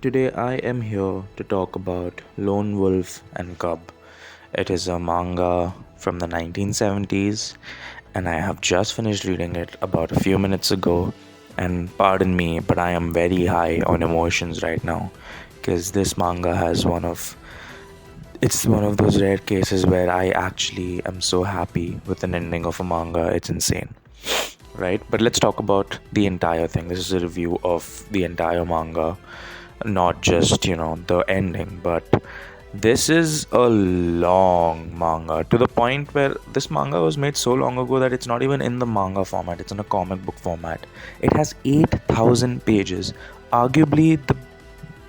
Today I am here to talk about Lone Wolf and Cub. It is a manga from the 1970s, and I have just finished reading it about a few minutes ago. And pardon me, but I am very high on emotions right now because this manga has one of those rare cases where I actually am so happy with an ending of a manga. It's insane, right? But let's talk about the entire thing. This is a review of the entire manga, not just, the ending, but this is a long manga to the point where this manga was made so long ago that it's not even in the manga format, it's in a comic book format. It has 8,000 pages, arguably the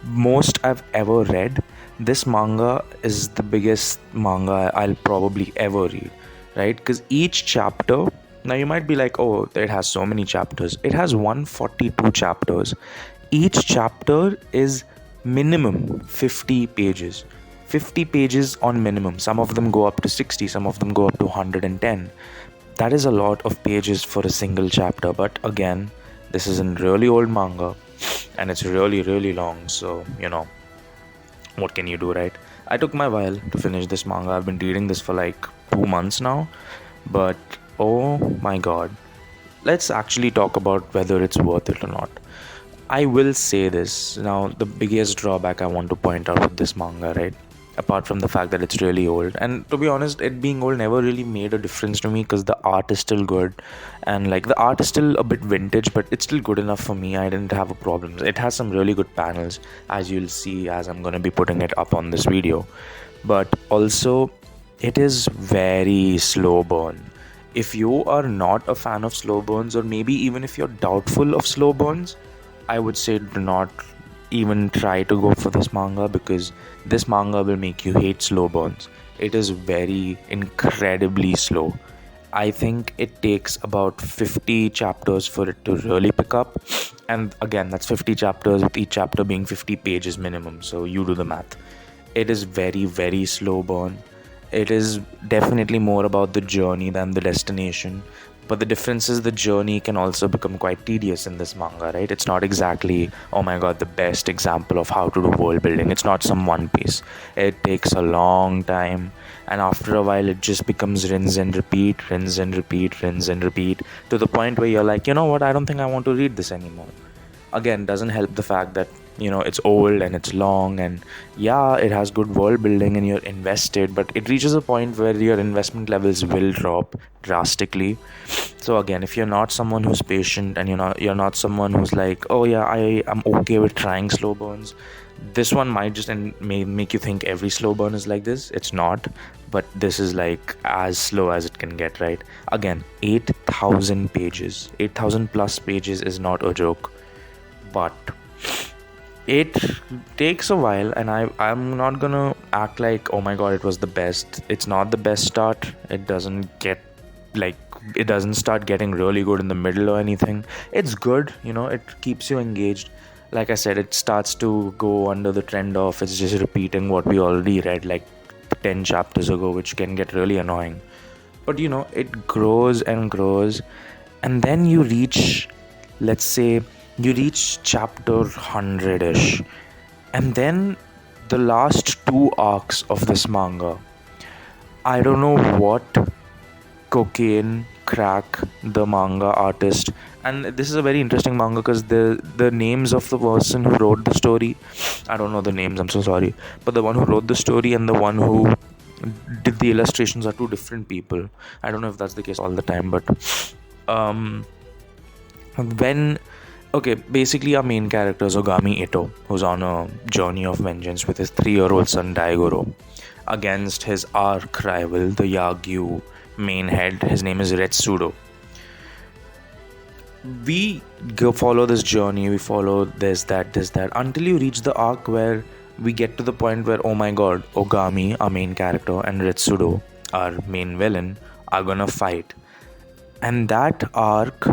most I've ever read. This manga is the biggest manga I'll probably ever read, right? Because each chapter, now you might be like, oh, it has so many chapters. It has 142 chapters. Each chapter is minimum 50 pages. 50 pages on minimum. Some of them go up to 60, some of them go up to 110. That is a lot of pages for a single chapter, but again, this is a really old manga and it's really, really long, so what can you do, right? I took my while to finish this manga. I've been reading this for like 2 months now, but oh my god, let's actually talk about whether it's worth it or not. I will say this now, the biggest drawback I want to point out with this manga, right? Apart from the fact that it's really old, and to be honest, it being old never really made a difference to me because the art is still good, and like the art is still a bit vintage, but it's still good enough for me. I didn't have a problem. It has some really good panels, as you'll see as I'm going to be putting it up on this video, but also it is very slow burn. If you are not a fan of slow burns, or maybe even if you're doubtful of slow burns, I would say do not even try to go for this manga, because this manga will make you hate slow burns. It is very incredibly slow. I think it takes about 50 chapters for it to really pick up. And again, that's 50 chapters, with each chapter being 50 pages minimum. So you do the math. It is very, very slow burn. It is definitely more about the journey than the destination. But the difference is the journey can also become quite tedious in this manga, right? It's not exactly, oh my god, the best example of how to do world building. It's not some One Piece. It takes a long time, and after a while, it just becomes rinse and repeat, rinse and repeat, rinse and repeat, to the point where you're like, you know what, I don't think I want to read this anymore. Again, doesn't help the fact that it's old and it's long, and yeah, it has good world building and you're invested, but it reaches a point where your investment levels will drop drastically. So again, if you're not someone who's patient, and you're not someone who's like, oh yeah, I am okay with trying slow burns, this one might just may make you think every slow burn is like this. It's not, but this is like as slow as it can get, right? Again, 8,000 pages, 8,000 plus pages is not a joke, but it takes a while, and I'm not gonna act like, oh my god, it was the best. It's not the best start. It doesn't start getting really good in the middle or anything. It's good, it keeps you engaged. Like I said, it starts to go under the trend of it's just repeating what we already read like 10 chapters ago, which can get really annoying. But it grows and grows, and then let's say you reach chapter 100ish, and then the last two arcs of this manga, I don't know what cocaine crack the manga artist. And this is a very interesting manga because the names of the person who wrote the story, I don't know the names, I'm so sorry, but the one who wrote the story and the one who did the illustrations are two different people. I don't know if that's the case all the time, but um when okay, basically our main character is Ogami Ito, who's on a journey of vengeance with his 3-year-old son Daigoro against his arch rival, the Yagyu main head. His name is Retsudo. We go follow this journey, we follow this, that, until you reach the arc where we get to the point where, oh my god, Ogami, our main character, and Retsudo, our main villain, are gonna fight. And that arc,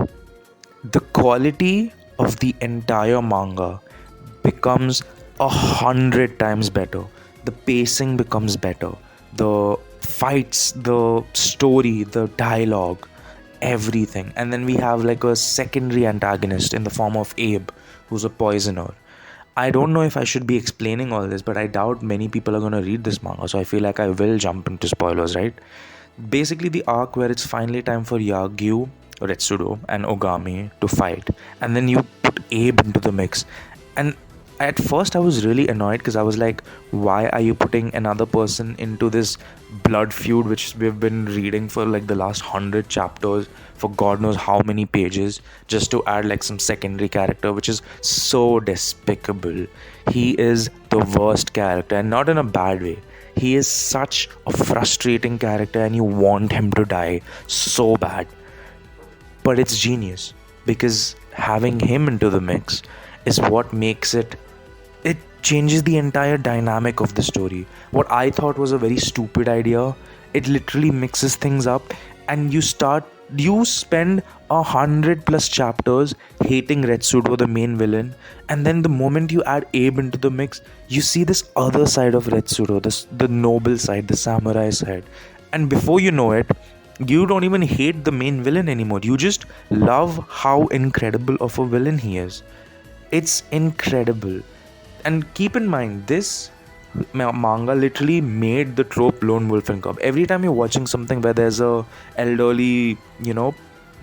the quality of the entire manga becomes 100 times better. The pacing becomes better. The fights, the story, the dialogue, everything. And then we have like a secondary antagonist in the form of Abe, who's a poisoner. I don't know if I should be explaining all this, but I doubt many people are going to read this manga, so I feel like I will jump into spoilers, right? Basically, the arc where it's finally time for Yagyu, Retsudo, and Ogami to fight, and then you put Abe into the mix. And at first, I was really annoyed because I was like, why are you putting another person into this blood feud, which we've been reading for like the last 100 chapters, for God knows how many pages, just to add like some secondary character, which is so despicable. He is the worst character, and not in a bad way. He is such a frustrating character, and you want him to die so bad. But it's genius because having him into the mix is what makes it changes the entire dynamic of the story. What I thought was a very stupid idea, it literally mixes things up, and you spend 100 plus chapters hating Retsudo, the main villain, and then the moment you add Abe into the mix, you see this other side of Retsudo, the noble side, the samurai side, and before you know it, you don't even hate the main villain anymore. You just love how incredible of a villain he is. It's incredible. And keep in mind, this manga literally made the trope Lone Wolf and Cub. Every time you're watching something where there's a elderly,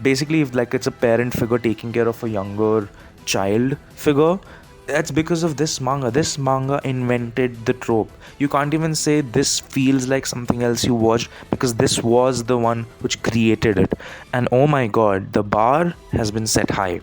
basically if like it's a parent figure taking care of a younger child figure, that's because of this manga. This manga invented the trope. You can't even say this feels like something else you watched, because this was the one which created it. And oh my god, the bar has been set high.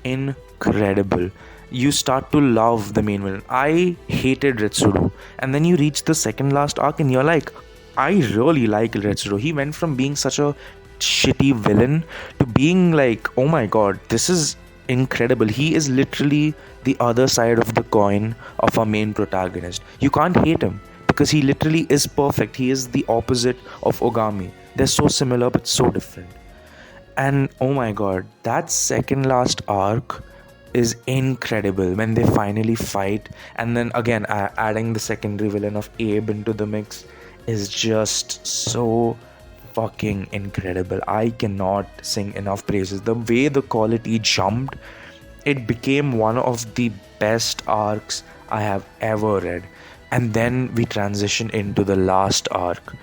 Incredible. You start to love the main villain. I hated Retsudo, and then you reach the second last arc and you're like, I really like Retsudo. He went from being such a shitty villain to being like, oh my god, this is incredible. He is literally the other side of the coin of our main protagonist. You can't hate him because he literally is perfect. He is the opposite of Ogami. They're so similar but so different. And oh my god, that second last arc is incredible when they finally fight, and then again adding the secondary villain of Abe into the mix is just so fucking incredible. I cannot sing enough praises. The way the quality jumped, it became one of the best arcs I have ever read. And then we transition into the last arc,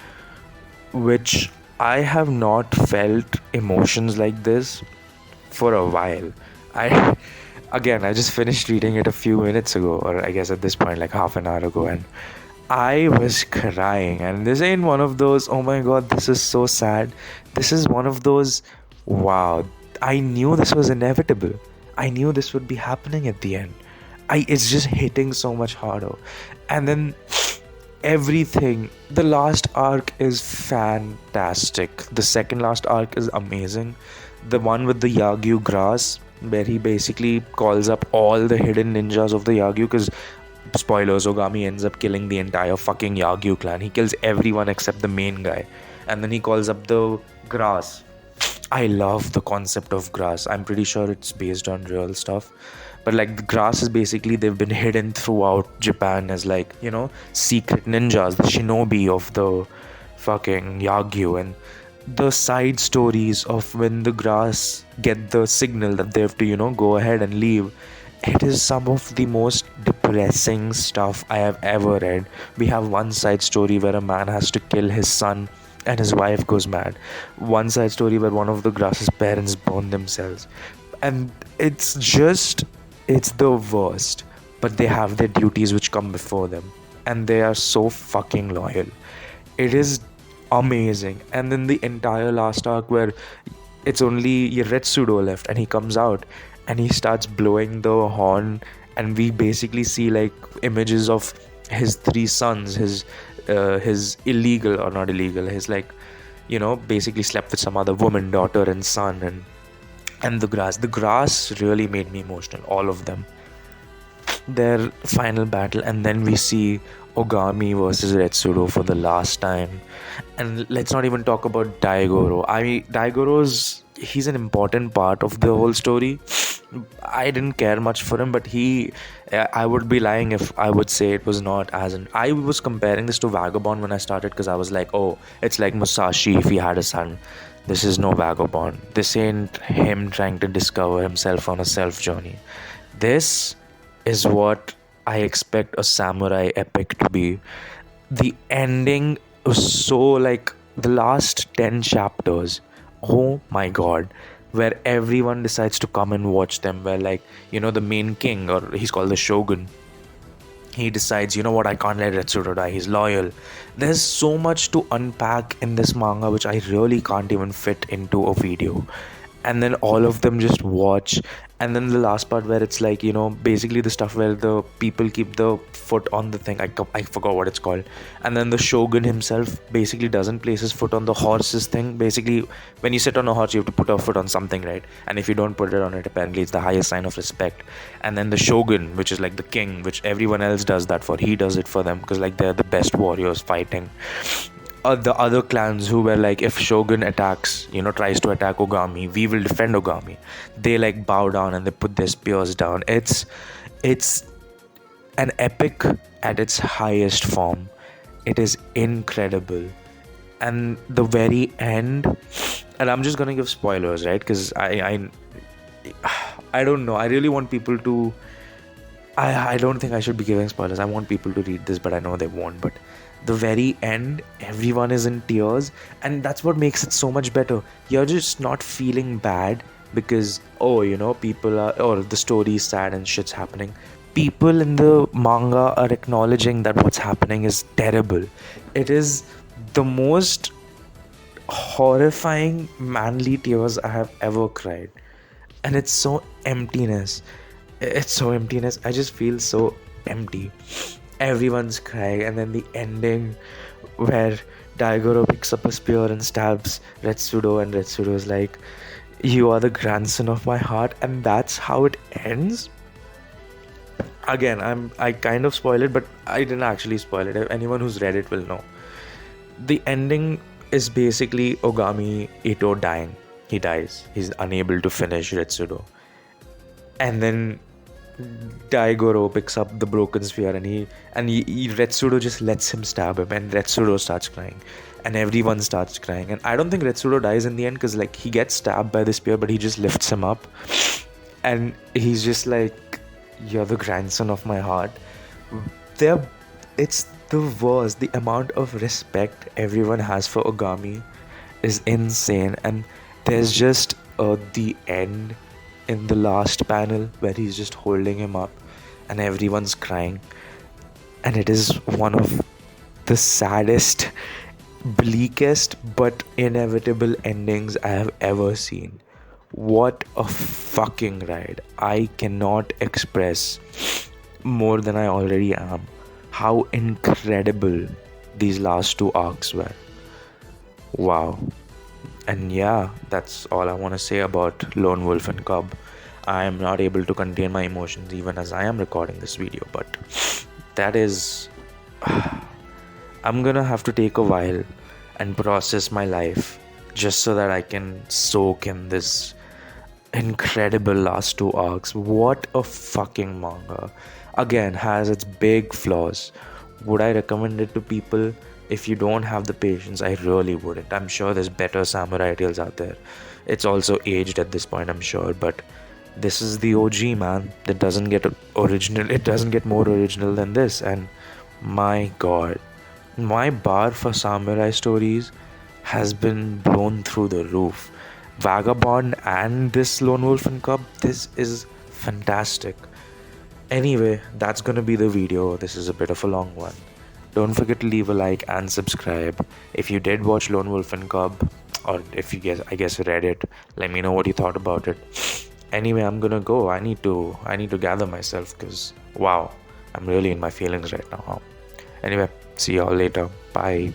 which I have not felt emotions like this for a while. I just finished reading it a few minutes ago, or I guess at this point like half an hour ago, and I was crying. And this ain't one of those, oh my god, this is so sad. This is one of those, wow, I knew this was inevitable. I knew this would be happening at the end. It's just hitting so much harder. And then everything, the last arc is fantastic. The second last arc is amazing. The one with the Yagyu grass, where he basically calls up all the hidden ninjas of the Yagyu, because spoilers, Ogami ends up killing the entire fucking Yagyu clan. He kills everyone except the main guy, and then he calls up the grass. I love the concept of grass. I'm pretty sure it's based on real stuff, but like the grass is basically, they've been hidden throughout Japan as like, secret ninjas, the shinobi of the fucking Yagyu. And the side stories of when the grass get the signal that they have to go ahead and leave, it is some of the most depressing stuff I have ever read. We have one side story where a man has to kill his son and his wife goes mad. One side story where one of the grass's parents burn themselves. And it's the worst. But they have their duties which come before them, and they are so fucking loyal. It is amazing. And then the entire last arc where it's only Retsudo left, and he comes out and he starts blowing the horn, and we basically see like images of his 3 sons, his illegal, or not illegal, his like, basically slept with some other woman, daughter and son, and the grass really made me emotional, all of them. Their final battle, and then we see Ogami versus Retsudo for the last time. And let's not even talk about Daigoro. He's an important part of the whole story. I didn't care much for him, but I would be lying if I would say it was not I was comparing this to Vagabond when I started, because I was like, oh, it's like Musashi if he had a son. This is no Vagabond. This ain't him trying to discover himself on a self journey. This is what I expect a samurai epic to be. The ending was so like the last 10 chapters. Oh my god. Where everyone decides to come and watch them. Where, like, the main king, or he's called the shogun, he decides, you know what, I can't let Retsuro die. He's loyal. There's so much to unpack in this manga which I really can't even fit into a video. And then all of them just watch. And then the last part where it's like, basically the stuff where the people keep the foot on the thing. I forgot what it's called. And then the shogun himself basically doesn't place his foot on the horse's thing. Basically, when you sit on a horse, you have to put a foot on something, right? And if you don't put it on it, apparently it's the highest sign of respect. And then the shogun, which is like the king, which everyone else does that for, he does it for them because, like, they're the best warriors fighting. The other clans who were like, if shogun attacks, tries to attack Ogami, we will defend Ogami. They like bow down and they put their spears down. It's an epic at its highest form. It is incredible. And the very end, and I'm just gonna give spoilers, right? Because I don't know, I really want people to, I don't think I should be giving spoilers. I want people to read this, but I know they won't. But the very end, everyone is in tears, and that's what makes it so much better. You're just not feeling bad because, people are, or the story is sad and shit's happening. People in the manga are acknowledging that what's happening is terrible. It is the most horrifying manly tears I have ever cried. And it's so emptiness. I just feel so empty. Everyone's crying, and then the ending where Daigoro picks up a spear and stabs Retsudo, and Retsudo is like, you are the grandson of my heart, and that's how it ends. Again, I kind of spoiled it, but I didn't actually spoil it. Anyone who's read it will know. The ending is basically Ogami Ito dying. He dies. He's unable to finish Retsudo. And then Daigoro picks up the broken spear, and Retsudo just lets him stab him, and Retsudo starts crying, and everyone starts crying. And I don't think Retsudo dies in the end because, like, he gets stabbed by the spear, but he just lifts him up, and he's just like, "You're the grandson of my heart." It's the worst. The amount of respect everyone has for Ogami is insane, and there's just the end. In the last panel where he's just holding him up and everyone's crying, and it is one of the saddest, bleakest but inevitable endings I have ever seen. What a fucking ride. I cannot express more than I already am how incredible these last two arcs were. Wow. And yeah, that's all I want to say about Lone Wolf and Cub. I am not able to contain my emotions even as I am recording this video, but that is... I'm gonna have to take a while and process my life just so that I can soak in this incredible last two arcs. What a fucking manga. Again, has its big flaws. Would I recommend it to people? If you don't have the patience, I really wouldn't. I'm sure there's better samurai tales out there. It's also aged at this point, I'm sure, but this is the OG, man. It doesn't get original. It doesn't get more original than this. And my god, my bar for samurai stories has been blown through the roof. Vagabond and this Lone Wolf and Cub, this is fantastic. Anyway, that's gonna be the video. This is a bit of a long one. Don't forget to leave a like and subscribe. If you did watch Lone Wolf and Cub, or if you guess read it, let me know what you thought about it. Anyway, I'm gonna go. I need to gather myself because wow, I'm really in my feelings right now. Anyway, see y'all later. Bye.